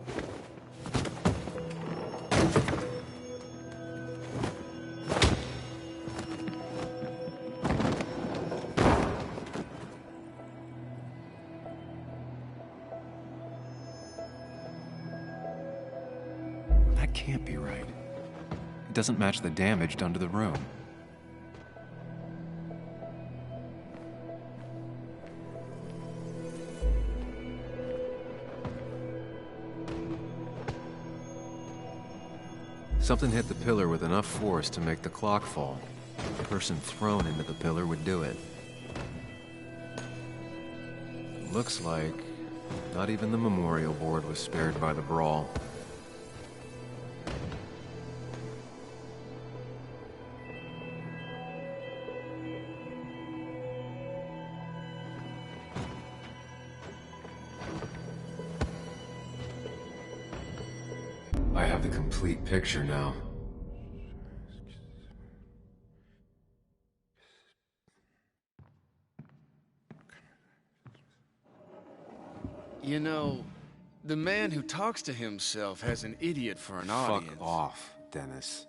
That can't be right. It doesn't match the damage done to the room. Something hit the pillar with enough force to make the clock fall. The person thrown into the pillar would do it. Looks like not even the memorial board was spared by the brawl. I have the complete picture now. You know, the man who talks to himself has an idiot for an audience. Fuck off, Dennis.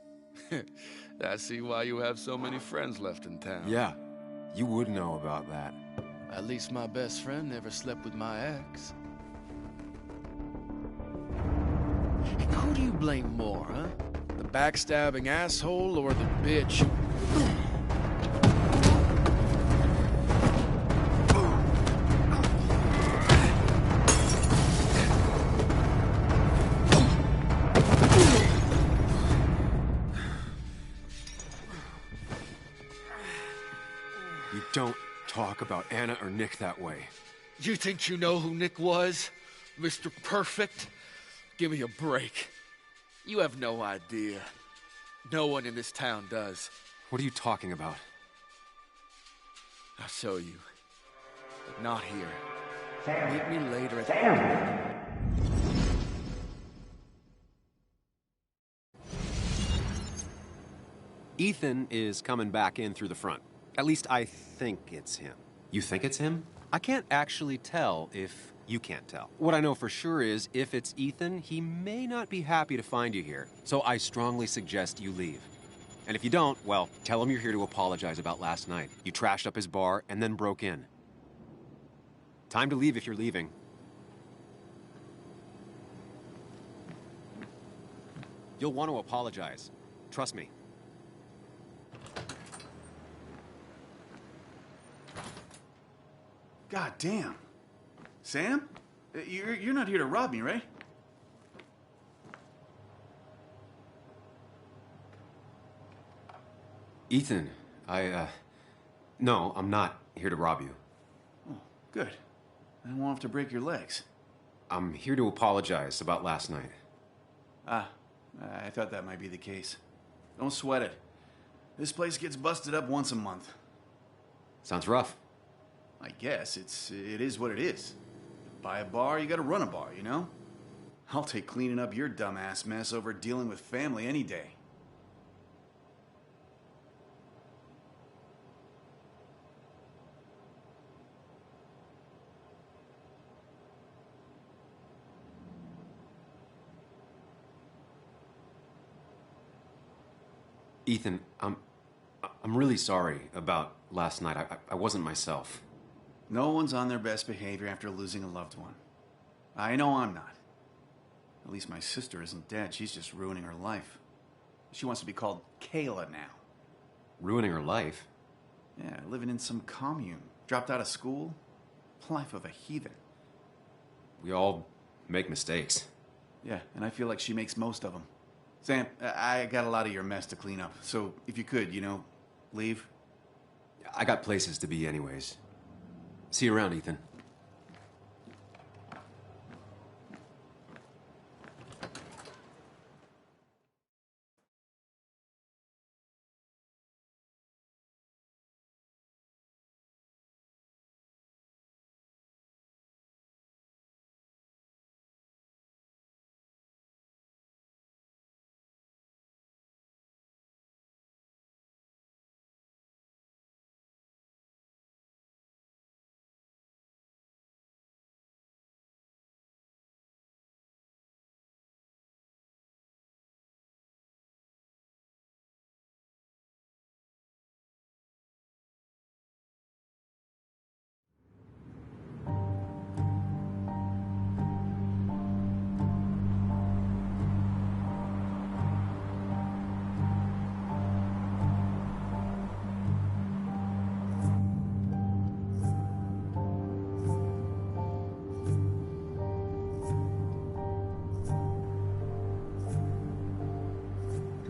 I see why you have so many friends left in town. Yeah, you would know about that. At least my best friend never slept with my ex. Who do you blame more, huh? The backstabbing asshole or the bitch? You don't talk about Anna or Nick that way. You think you know who Nick was? Mr. Perfect? Give me a break. You have no idea. No one in this town does. What are you talking about? I'll show you. But not here. Meet me later at Ethan is coming back in through the front. At least I think it's him. You think it's him? I can't actually tell if you can't tell. What I know for sure is, if it's Ethan, he may not be happy to find you here. So I strongly suggest you leave. And if you don't, well, tell him you're here to apologize about last night. You trashed up his bar and then broke in. Time to leave if you're leaving. You'll want to apologize. Trust me. God damn. Sam? You're not here to rob me, right? Ethan, no, I'm not here to rob you. Oh, good. I won't have to break your legs. I'm here to apologize about last night. Ah, I thought that might be the case. Don't sweat it. This place gets busted up once a month. Sounds rough. I guess it is what it is. Buy a bar, you gotta run a bar, you know? I'll take cleaning up your dumbass mess over dealing with family any day. Ethan, I'm really sorry about last night. I wasn't myself. No one's on their best behavior after losing a loved one. I know I'm not. At least my sister isn't dead. She's just ruining her life. She wants to be called Kayla now. Ruining her life? Yeah, living in some commune. Dropped out of school. Life of a heathen. We all make mistakes. Yeah, and I feel like she makes most of them. Sam, I got a lot of your mess to clean up. So if you could, leave. I got places to be anyways. See you around, Ethan.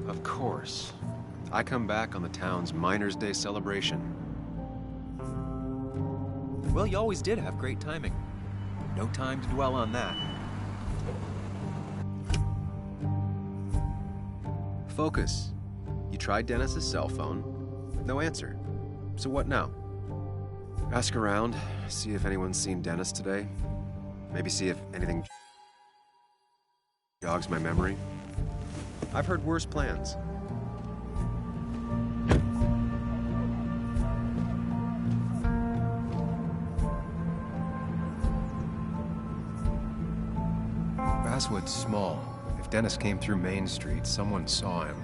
Of course. I come back on the town's Miners' Day celebration. Well, you always did have great timing. No time to dwell on that. Focus. You tried Dennis's cell phone. No answer. So what now? Ask around, see if anyone's seen Dennis today. Maybe see if anything jogs my memory. I've heard worse plans. Basswood's small. If Dennis came through Main Street, someone saw him.